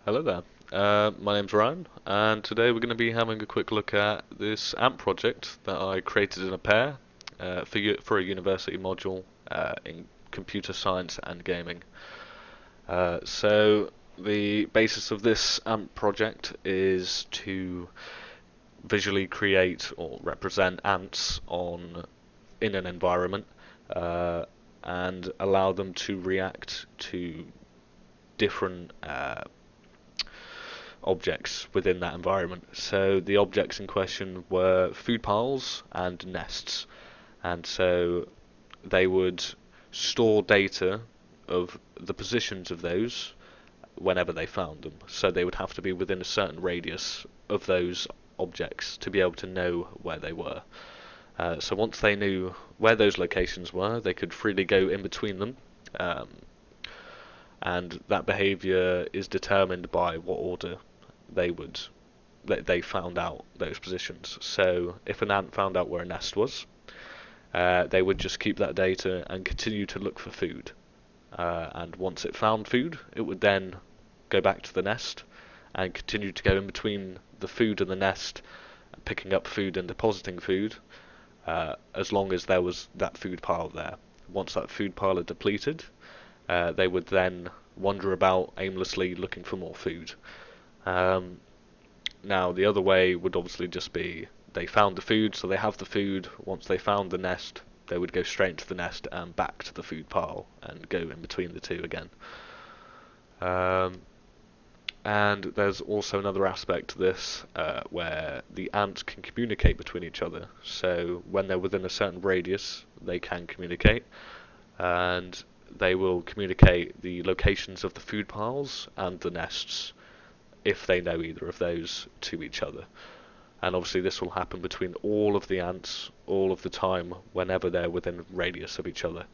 Hello there. My name's Ryan, and today we're going to be having a quick look at this AMP project that I created in a pair for a university module in computer science and gaming. So the basis of this AMP project is to visually create or represent ants in an environment uh, and allow them to react to different objects within that environment. So the objects in question were food piles and nests, and so they would store data of the positions of those whenever they found them. So they would have to be within a certain radius of those objects to be able to know where they were. So once they knew where those locations were, they could freely go in between them, um, and that behavior is determined by what order they would they found out those positions. So if an ant found out where a nest was, they would just keep that data and continue to look for food. And once it found food, it would then go back to the nest and continue to go in between the food and the nest, picking up food and depositing food, as long as there was that food pile there. Once that food pile had depleted, they would then wander about aimlessly looking for more food. Um, Now, the other way would obviously just be they found the food, so they have the food. Once they found the nest, they would go straight into the nest and back to the food pile and go in between the two again. Um, and there's also another aspect to this where the ants can communicate between each other. So when they're within a certain radius, they can communicate, and they will communicate the locations of the food piles and the nests if they know either of those to each other. And obviously this will happen between all of the ants all of the time whenever they're within radius of each other.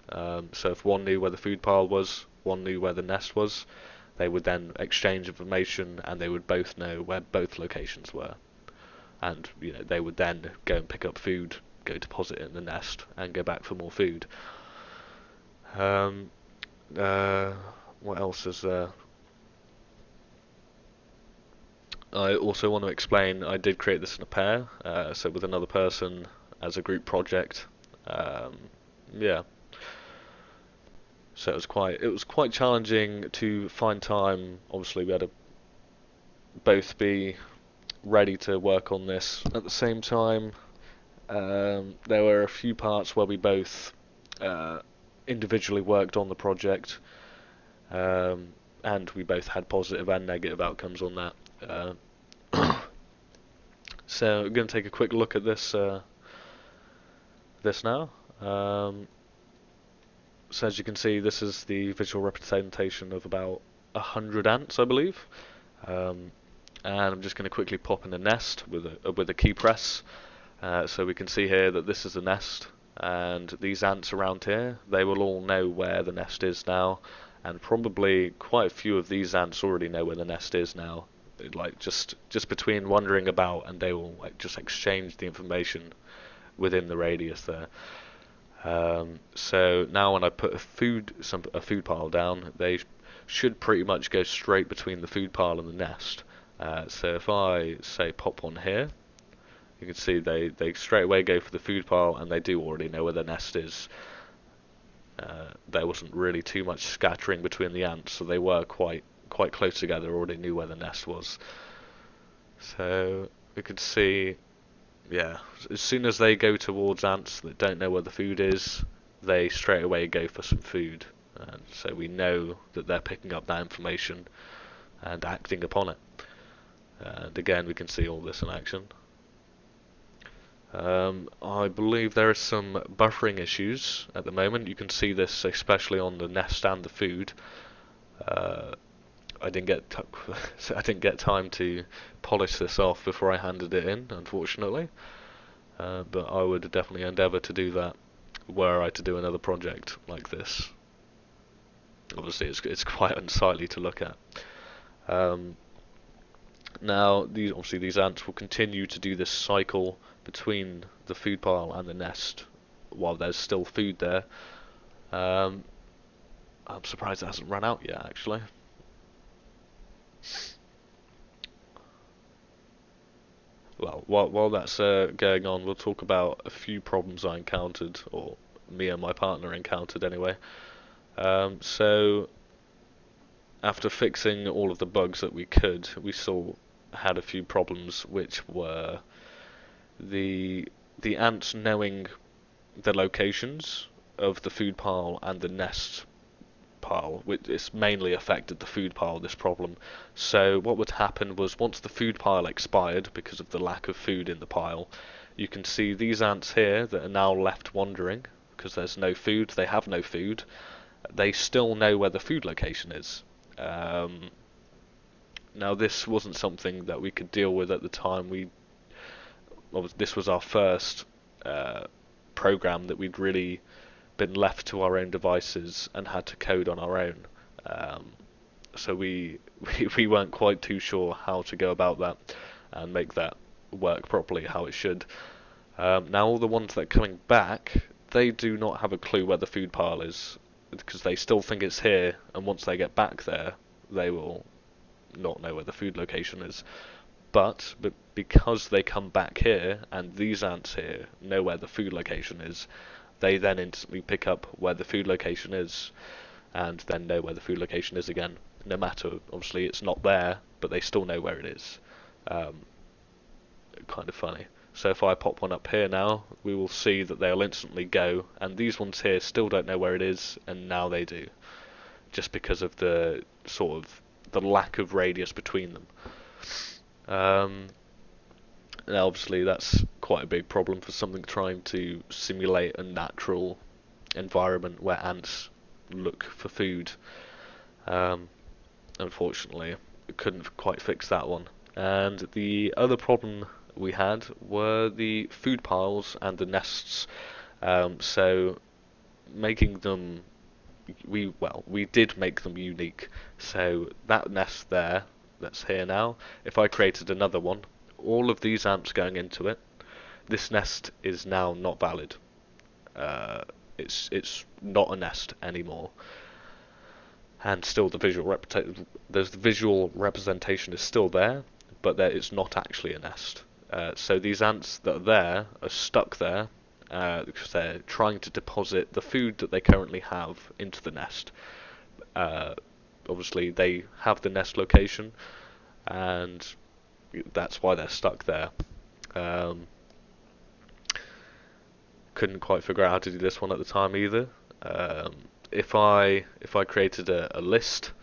So if one knew where the food pile was, one knew where the nest was, they would then exchange information and they would both know where both locations were. And they would then go and pick up food, go deposit it in the nest, and go back for more food. Um, uh, what else is there? I also want to explain I did create this in a pair, so with another person as a group project. Um, yeah, so it was quite challenging to find time. Obviously, we had to both be ready to work on this at the same time. There were a few parts where we both uh, individually worked on the project, um, and we both had positive and negative outcomes on that. So we're going to take a quick look at this now. Um, so as you can see, this is the visual representation of about 100 ants, I believe. Um, and I'm just going to quickly pop in a nest with a key press. So we can see here that this is a nest, and these ants around here, they will all know where the nest is now, and probably quite a few of these ants already know where the nest is now. Like just between wandering about, and they will like just exchange the information within the radius there. So now when I put a food pile down, they should pretty much go straight between the food pile and the nest. So if I say pop one here, you can see they straight away go for the food pile, and they do already know where the nest is. There wasn't really too much scattering between the ants, so they were quite close together, already knew where the nest was. So we could see, yeah, as soon as they go towards ants that don't know where the food is, they straight away go for some food. And so we know that they're picking up that information and acting upon it. And again, we can see all this in action. I believe there are some buffering issues at the moment. You can see this especially on the nest and the food. Uh, I didn't get I didn't get time to polish this off before I handed it in, unfortunately. But I would definitely endeavour to do that were I to do another project like this. Obviously, it's quite unsightly to look at. Um, Now, these ants will continue to do this cycle between the food pile and the nest while there's still food there. Um, I'm surprised it hasn't run out yet, actually. well, while that's going on, we'll talk about a few problems I encountered, or me and my partner encountered anyway. So after fixing all of the bugs that we could, we still had a few problems, which were the ants knowing the locations of the food pile and the nest pile, which it's mainly affected the food pile, this problem. So what would happen was once the food pile expired because of the lack of food in the pile, you can see these ants here that are now left wandering because there's no food, they have no food. They still know where the food location is. Um, Now this wasn't something that we could deal with at the time. This was our first uh, program that we'd really been left to our own devices and had to code on our own. Um, so we weren't quite too sure how to go about that and make that work properly how it should. Now all the ones that are coming back, they do not have a clue where the food pile is because they still think it's here, and once they get back there, they will not know where the food location is. But because they come back here and these ants here know where the food location is, they then instantly pick up where the food location is and then know where the food location is again. No matter, obviously, it's not there, but they still know where it is. Um, Kind of funny. So if I pop one up here now, we will see that they'll instantly go, and these ones here still don't know where it is, and now they do, just because of the sort of the lack of radius between them. Um, Now obviously that's quite a big problem for something trying to simulate a natural environment where ants look for food. Um, Unfortunately, we couldn't quite fix that one. And the other problem we had were the food piles and the nests. So making them, we did make them unique. So that nest there, that's here now, if I created another one, all of these ants going into it, this nest is now not valid. It's not a nest anymore, and still the visual representation is still there, but it's not actually a nest. So these ants that are there are stuck there because they're trying to deposit the food that they currently have into the nest. Uh, Obviously, they have the nest location, and that's why they're stuck there. Um, couldn't quite figure out how to do this one at the time either. Um, if I created a list,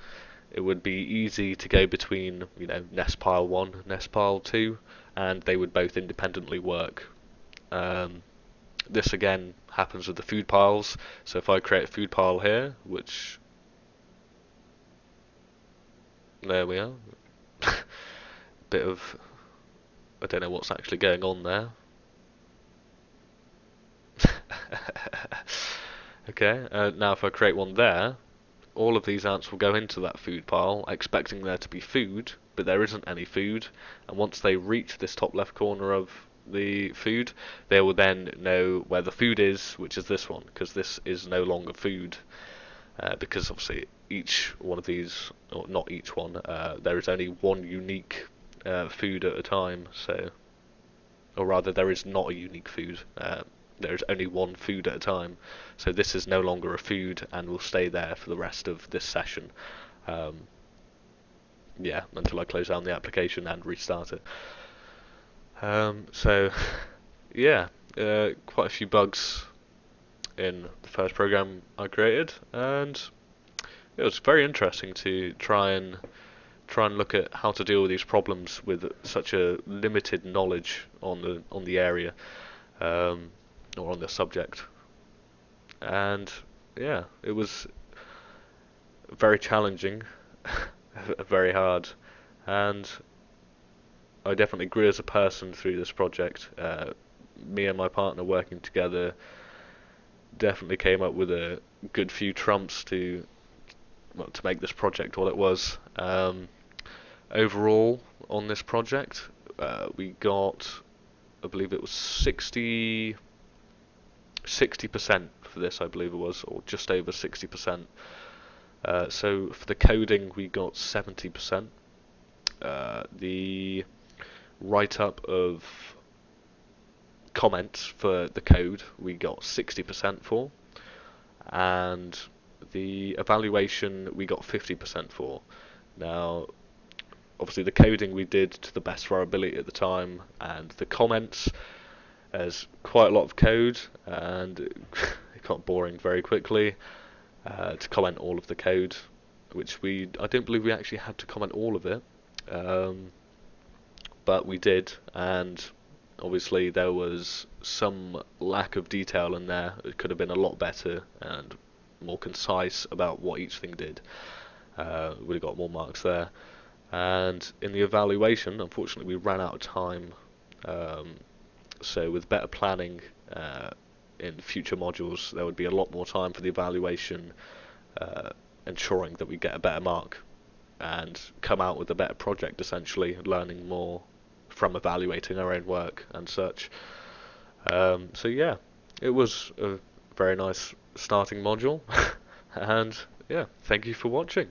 it would be easy to go between nest pile 1, nest pile 2, and they would both independently work. Um, this again happens with the food piles. So if I create a food pile here, which there we are, bit of I don't know what's actually going on there. Okay, now if I create one there, all of these ants will go into that food pile expecting there to be food, but there isn't any food, and once they reach this top left corner of the food, they will then know where the food is, which is this one, because this is no longer food, because obviously each one of these, or not each one, there is only one unique food at a time, so, or rather there is not a unique food, there is only one food at a time, so this is no longer a food and will stay there for the rest of this session. Um, yeah, until I close down the application and restart it. So, yeah, quite a few bugs in the first program I created, and it was very interesting to try and look at how to deal with these problems with such a limited knowledge on the area, or on the subject. And yeah, it was very challenging, very hard, and I definitely grew as a person through this project. Me and my partner working together definitely came up with a good few trumps to make this project what it was. Overall, on this project, we got, I believe it was 60% for this, I believe it was, or just over 60%. So for the coding, we got 70%. The write-up of comments for the code we got 60% for, and the evaluation we got 50% for. Now, obviously the coding we did to the best of our ability at the time, and the comments, there's quite a lot of code, and it got boring very quickly to comment all of the code, which I don't believe we actually had to comment all of it, but we did, and obviously there was some lack of detail in there. It could have been a lot better and more concise about what each thing did. Would have got more marks there. And in the evaluation, unfortunately, we ran out of time. So with better planning in future modules, there would be a lot more time for the evaluation, ensuring that we get a better mark and come out with a better project, essentially, learning more from evaluating our own work and such. So yeah, it was a very nice starting module, and yeah, thank you for watching.